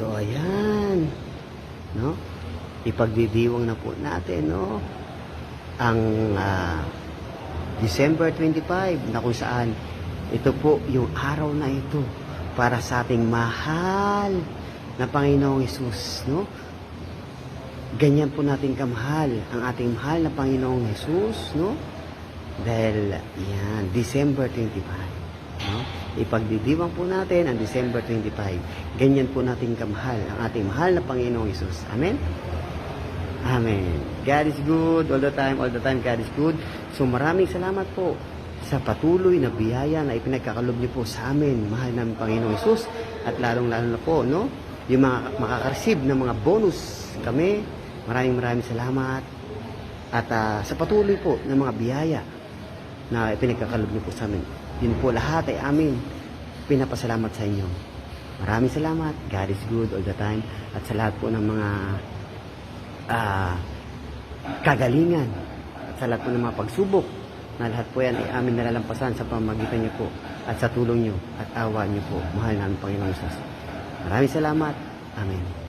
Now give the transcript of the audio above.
So, ayan. No? Ipagdidiwang na po natin, no? Ang December 25 na kung saan ito po yung araw na ito para sa ating mahal na Panginoong Hesus, no? Ganyan po natin kamahal ang ating mahal na Panginoong Hesus, no? Dahil yan, December 25, no? Ipagdidiwang po natin ang December 25. Ganyan po natin kamahal ang ating mahal na Panginoong Hesus. Amen? Amen. God is good all the time God is good. So maraming salamat po sa patuloy na biyaya na ipinagkakalob niyo po sa amin, mahal namin Panginoong Hesus, at lalong-lalo na po, no, yung mga makaka-receive ng mga bonus kami. Maraming salamat. At sa patuloy po ng mga biyaya na ipinagkakalob niyo po sa amin, yun po lahat ay amin pinapasalamat sa inyo. Maraming salamat. God is good all the time. At sa lahat po ng mga kagalingan at sa lahat po ng mga pagsubok na lahat po yan ay amin nalalampasan sa pamamagitan niyo po at sa tulong niyo at awa niyo po, mahal namin Panginoon Jesus. Maraming salamat. Amen.